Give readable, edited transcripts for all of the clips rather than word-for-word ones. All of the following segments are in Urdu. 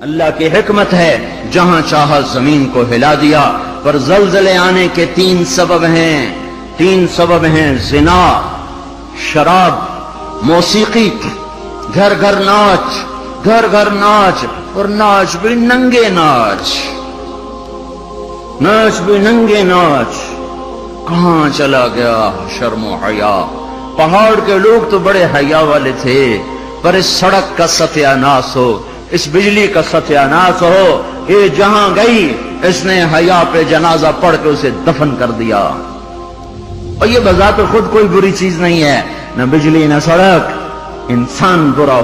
اللہ کی حکمت ہے جہاں چاہا زمین کو ہلا دیا، پر زلزلے آنے کے تین سبب ہیں زنا، شراب، موسیقی، گھر گھر ناچ، اور ناچ بھی ننگے ناچ، کہاں چلا گیا شرم و حیا؟ پہاڑ کے لوگ تو بڑے حیا والے تھے، پر اس سڑک کا ستیہ ناس ہو، اس بجلی کا ستیہ ناس ہو، یہ جہاں گئی اس نے حیا پہ جنازہ پڑھ کے اسے دفن کر دیا۔ اور یہ بذات خود کوئی بری چیز نہیں ہے، نہ بجلی نہ سڑک، انسان برا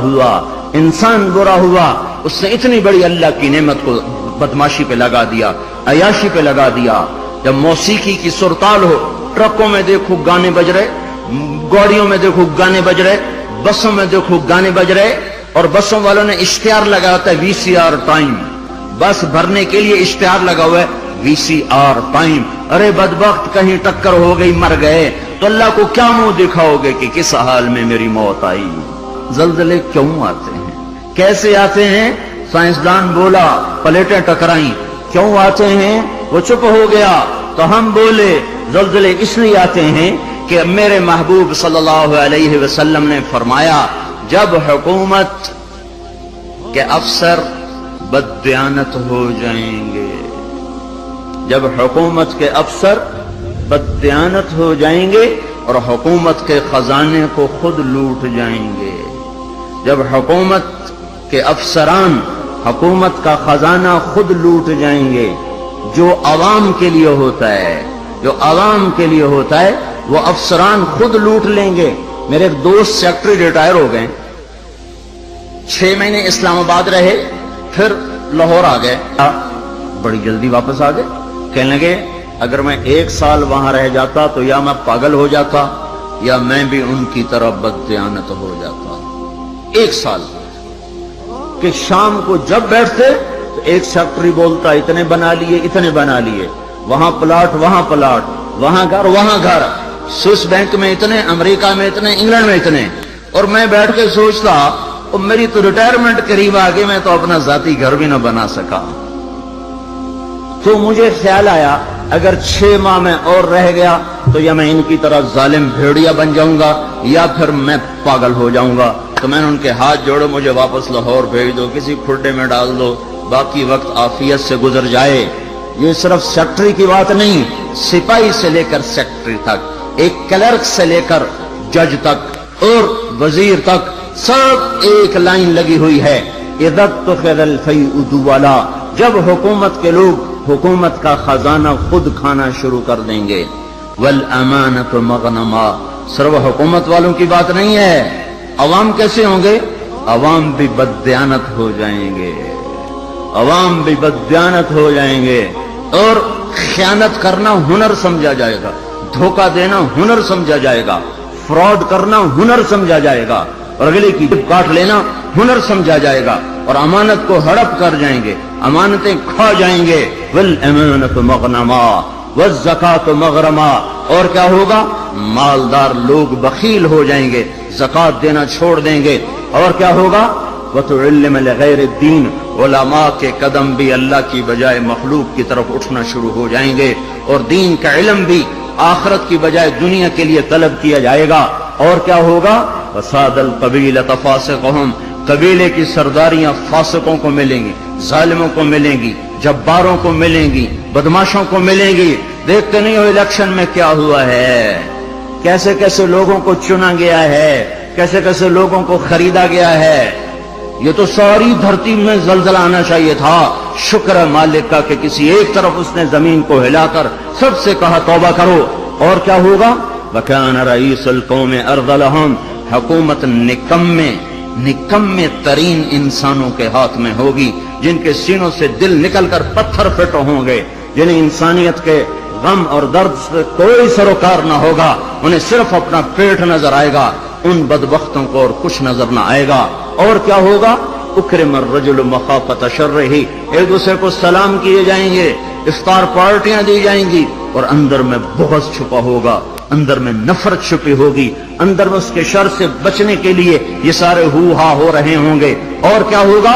ہوا، اس نے اتنی بڑی اللہ کی نعمت کو بدماشی پہ لگا دیا، عیاشی پہ لگا دیا۔ جب موسیقی کی سرتال ہو، ٹرکوں میں دیکھو گانے بج رہے، گاڑیوں میں دیکھو گانے بج رہے، بسوں میں دیکھو گانے بج رہے، اور بسوں والوں نے اشتہار لگا ہوتا ہے VCR ٹائم، بس بھرنے کے لیے اشتہار لگا ہوا ہے VCR ٹائم۔ ارے بدبخت، کہیں ٹکر ہو گئی، مر گئے تو اللہ کو کیا منہ دکھاؤ گے کہ کس حال میں میری موت آئی؟ زلزلے کیوں آتے ہیں؟ کیسے آتے ہیں؟ سائنسدان بولا پلیٹیں ٹکرائیں۔ کیوں آتے ہیں؟ وہ چپ ہو گیا تو ہم بولے زلزلے اس لیے آتے ہیں کہ میرے محبوب صلی اللہ علیہ وسلم نے فرمایا جب حکومت کے افسر بددیانت ہو جائیں گے، جب حکومت کے افسر بددیانت ہو جائیں گے اور حکومت کے خزانے کو خود لوٹ جائیں گے، جب حکومت کے افسران حکومت کا خزانہ خود لوٹ جائیں گے، جو عوام کے لیے ہوتا ہے وہ افسران خود لوٹ لیں گے۔ میرے ایک دوست سیکٹری ریٹائر ہو گئے، 6 مہینے اسلام آباد رہے، پھر لاہور آ گئے، بڑی جلدی واپس آ گئے۔ کہنے لگے اگر میں 1 سال وہاں رہ جاتا تو یا میں پاگل ہو جاتا یا میں بھی ان کی طرح بددیانت ہو جاتا۔ 1 سال کہ شام کو جب بیٹھتے تو ایک سیکٹری بولتا اتنے بنا لیے، وہاں پلاٹ، وہاں گھر، سوئس بینک میں اتنے، امریکہ میں اتنے، انگلینڈ میں اتنے، اور میں بیٹھ کے سوچتا اور میری تو ریٹائرمنٹ قریب آ گئی، میں تو اپنا ذاتی گھر بھی نہ بنا سکا۔ تو مجھے خیال آیا اگر 6 ماہ میں اور رہ گیا تو یا میں ان کی طرح ظالم بھیڑیا بن جاؤں گا یا پھر میں پاگل ہو جاؤں گا۔ تو میں نے ان کے ہاتھ جوڑے، مجھے واپس لاہور بھیج دو، کسی کھڈے میں ڈال دو، باقی وقت عافیت سے گزر جائے۔ یہ صرف سیکٹری کی بات نہیں، سپاہی سے لے کر سیکٹری تک، ایک کلرک سے لے کر جج تک اور وزیر تک، سب ایک لائن لگی ہوئی ہے، اذا اتخذ الفیء دوالا، جب حکومت کے لوگ حکومت کا خزانہ خود کھانا شروع کر دیں گے۔ والامانۃ مغنما، صرف حکومت والوں کی بات نہیں ہے، عوام کیسے ہوں گے؟ عوام بھی بددیانت ہو جائیں گے، اور خیانت کرنا ہنر سمجھا جائے گا، دھوکہ دینا ہنر سمجھا جائے گا، فراڈ کرنا ہنر سمجھا جائے گا، اور اگلے کی کاٹ لینا ہنر سمجھا جائے گا، اور امانت کو ہڑپ کر جائیں گے، امانتیں کھا جائیں گے۔ والامانۃ مغنما والزکاۃ مغرما، اور کیا ہوگا؟ مالدار لوگ بخیل ہو جائیں گے، زکات دینا چھوڑ دیں گے، اور کیا ہوگا؟ وتعلم لغیر الدین، علماء کے قدم بھی اللہ کی بجائے مخلوق کی طرف اٹھنا شروع ہو جائیں گے، اور دین کا علم بھی آخرت کی بجائے دنیا کے لیے طلب کیا جائے گا، اور کیا ہوگا؟ وساد القبیلۃ فاسقہم، قبیلے کی سرداریاں فاسقوں کو ملیں گی، ظالموں کو ملیں گی، جباروں کو ملیں گی، بدماشوں کو ملیں گی۔ دیکھتے نہیں ہو الیکشن میں کیا ہوا ہے، کیسے کیسے لوگوں کو چنا گیا ہے، کیسے کیسے لوگوں کو خریدا گیا ہے۔ یہ تو ساری دھرتی میں زلزلہ آنا چاہیے تھا، شکر ہے مالک کا کہ کسی ایک طرف اس نے زمین کو ہلا کر سب سے کہا توبہ کرو۔ اور کیا ہوگا؟ وَكَانَ رَئِيسُ الْقَوْمِ أَرْذَلَهُمْ، حکومت نکمے ترین انسانوں کے ہاتھ میں ہوگی، جن کے سینوں سے دل نکل کر پتھر پھٹ ہوں گے، جنہیں انسانیت کے غم اور درد سے کوئی سروکار نہ ہوگا، انہیں صرف اپنا پیٹ نظر آئے گا، ان بدبختوں کو اور کچھ نظر نہ آئے گا۔ اور کیا ہوگا؟ اکرم الرجل مخافۃ شرہ، ایک دوسرے کو سلام کیے جائیں گے، افطار پارٹیاں دی جائیں گی، اور اندر میں بغض چھپا ہوگا، اندر میں نفرت چھپی ہوگی، اندر میں اس کے شر سے بچنے کے لیے یہ سارے ہو ہا ہو رہے ہوں گے۔ اور کیا ہوگا؟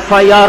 FIR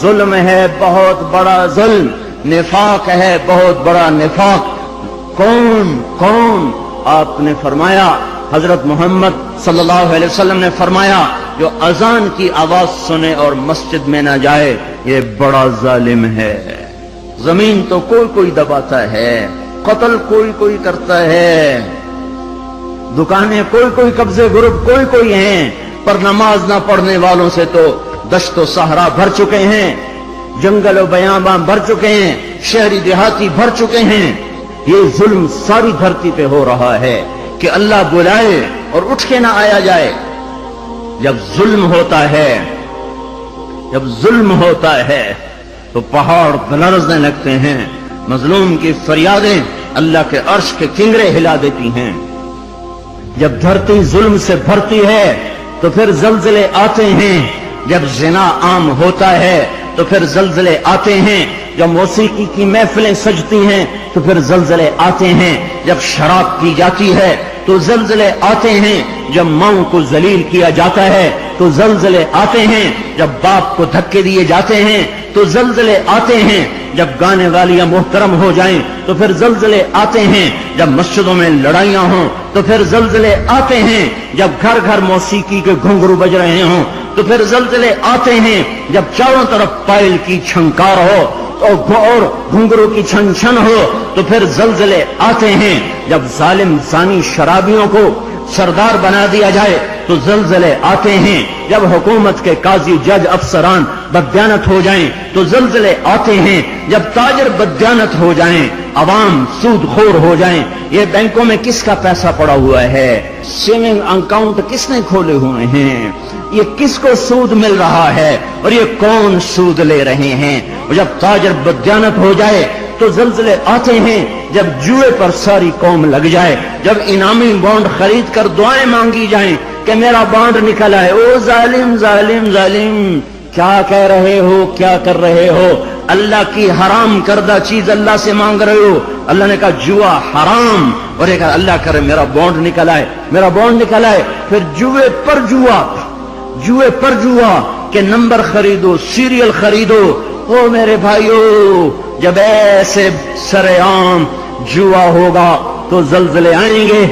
ظلم ہے بہت بڑا ظلم، نفاق ہے بہت بڑا نفاق۔ کون آپ نے فرمایا، حضرت محمد صلی اللہ علیہ وسلم نے فرمایا، جو اذان کی آواز سنے اور مسجد میں نہ جائے یہ بڑا ظالم ہے۔ زمین تو کوئی دباتا ہے، قتل کوئی کرتا ہے، دکانیں کوئی قبضے گروپ کوئی ہیں، پر نماز نہ پڑھنے والوں سے تو دشت و صحرا بھر چکے ہیں، جنگل و بیاباں بھر چکے ہیں، شہری دیہاتی بھر چکے ہیں۔ یہ ظلم ساری دھرتی پہ ہو رہا ہے کہ اللہ بلائے اور اٹھ کے نہ آیا جائے۔ جب ظلم ہوتا ہے تو پہاڑ لرزنے لگتے ہیں، مظلوم کی فریادیں اللہ کے عرش کے کنگرے ہلا دیتی ہیں۔ جب دھرتی ظلم سے بھرتی ہے تو پھر زلزلے آتے ہیں، جب زنا عام ہوتا ہے تو پھر زلزلے آتے ہیں، جب موسیقی کی محفلیں سجتی ہیں تو پھر زلزلے آتے ہیں، جب شراب پی جاتی ہے تو زلزلے آتے ہیں، جب ماؤں کو ذلیل کیا جاتا ہے تو زلزلے آتے ہیں، جب باپ کو دھکے دیے جاتے ہیں تو زلزلے آتے ہیں، جب گانے والیاں محترم ہو جائیں تو پھر زلزلے آتے ہیں، جب مسجدوں میں لڑائیاں ہوں تو پھر زلزلے آتے ہیں، جب گھر موسیقی کے گھنگرو بج رہے ہوں تو پھر زلزلے آتے ہیں، جب چاروں طرف پائل کی چھنکار ہو اور گھنگرو کی چھن چھن ہو تو پھر زلزلے آتے ہیں، جب ظالم زانی شرابیوں کو سردار بنا دیا جائے تو زلزلے آتے ہیں، جب حکومت کے قاضی جج افسران بددیانت ہو جائیں تو زلزلے آتے ہیں، جب تاجر بددیانت ہو جائیں، عوام سود خور ہو جائیں۔ یہ بینکوں میں کس کا پیسہ پڑا ہوا ہے؟ سیونگ اکاؤنٹ کس نے کھولے ہوئے ہیں؟ یہ کس کو سود مل رہا ہے اور یہ کون سود لے رہے ہیں؟ اور جب تاجر بددیانت ہو جائے تو زلزلے آتے ہیں، جب جوئے پر ساری قوم لگ جائے، جب انعامی بانڈ خرید کر دعائیں مانگی جائیں کہ میرا بانڈ نکل آئے۔ او ظالم ظالم ظالم، کیا کہہ رہے ہو، کیا کر رہے ہو؟ اللہ کی حرام کردہ چیز اللہ سے مانگ رہے ہو۔ اللہ نے کہا جوا حرام، اور یہ کہا اللہ کرے میرا بانڈ نکل آئے، میرا بانڈ نکل آئے۔ پھر جوئے پر جوا کہ نمبر خریدو، سیریل خریدو۔ او میرے بھائیو، جب ایسے سرے عام جوا ہوگا تو زلزلے آئیں گے،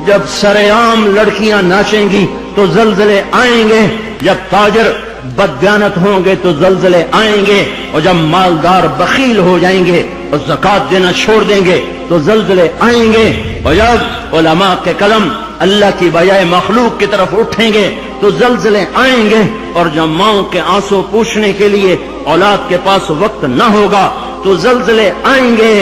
جب سرے عام لڑکیاں ناچیں گی تو زلزلے آئیں گے، جب تاجر بددیانت ہوں گے تو زلزلے آئیں گے، اور جب مالدار بخیل ہو جائیں گے اور زکات دینا چھوڑ دیں گے تو زلزلے آئیں گے، اور جب علماء کے قلم اللہ کی بجائے مخلوق کی طرف اٹھیں گے تو زلزلے آئیں گے، اور جب ماؤں کے آنسو پوچھنے کے لیے اولاد کے پاس وقت نہ ہوگا تو زلزلے آئیں گے،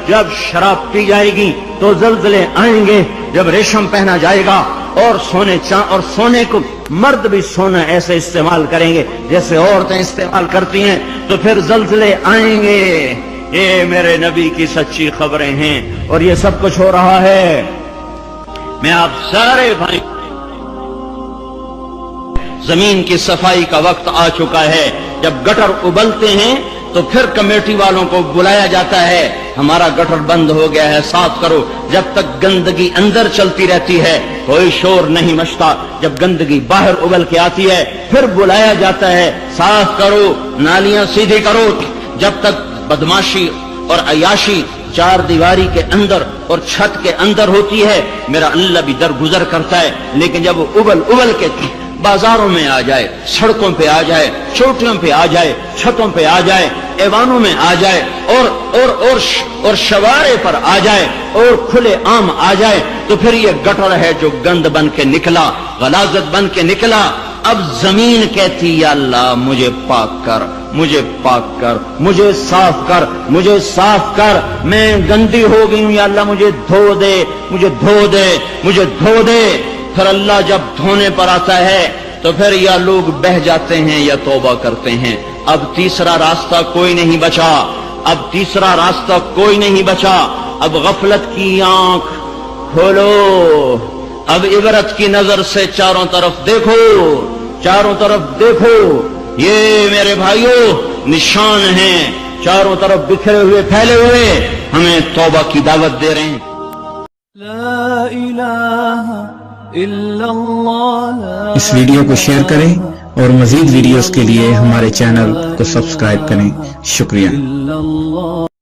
جب شراب پی جائے گی تو زلزلے آئیں گے، جب ریشم پہنا جائے گا اور سونے کو مرد بھی سونا ایسے استعمال کریں گے جیسے عورتیں استعمال کرتی ہیں تو پھر زلزلے آئیں گے۔ یہ میرے نبی کی سچی خبریں ہیں اور یہ سب کچھ ہو رہا ہے۔ میں آپ سارے بھائی، زمین کی صفائی کا وقت آ چکا ہے، جب گٹر ابلتے ہیں تو پھر کمیٹی والوں کو بلایا جاتا ہے، ہمارا گٹر بند ہو گیا ہے، صاف کرو۔ جب تک گندگی اندر چلتی رہتی ہے کوئی شور نہیں مچتا، جب گندگی باہر ابل کے آتی ہے پھر بلایا جاتا ہے، صاف کرو، نالیاں سیدھی کرو۔ جب تک بدماشی اور عیاشی چار دیواری کے اندر اور چھت کے اندر ہوتی ہے میرا اللہ بھی درگزر کرتا ہے، لیکن جب وہ ابل کے بازاروں میں آ جائے، سڑکوں پہ آ جائے، چوٹیوں پہ آ جائے، چھتوں پہ آ جائے، ایوانوں میں آ جائے، اور شوارے پر آ جائے اور کھلے عام آ جائے تو پھر یہ گٹر ہے جو گند بن کے نکلا، غلاظت بن کے نکلا۔ اب زمین کہتی یا اللہ مجھے پاک کر، مجھے پاک کر، مجھے صاف کر، مجھے صاف کر، میں گندی ہو گئی ہوں، یا اللہ مجھے دھو دے، مجھے دھو دے، مجھے دھو دے۔ پھر اللہ جب دھونے پر آتا ہے تو پھر یا لوگ بہہ جاتے ہیں یا توبہ کرتے ہیں۔ اب تیسرا راستہ کوئی نہیں بچا، اب تیسرا راستہ کوئی نہیں بچا۔ اب غفلت کی آنکھ کھولو، اب عبرت کی نظر سے چاروں طرف دیکھو، چاروں طرف دیکھو، یہ میرے بھائیوں نشان ہیں، چاروں طرف بکھرے ہوئے پھیلے ہوئے، ہمیں توبہ کی دعوت دے رہے ہیں۔ اس ویڈیو کو شیئر کریں اور مزید ویڈیوز کے لیے ہمارے چینل کو سبسکرائب کریں. شکریہ.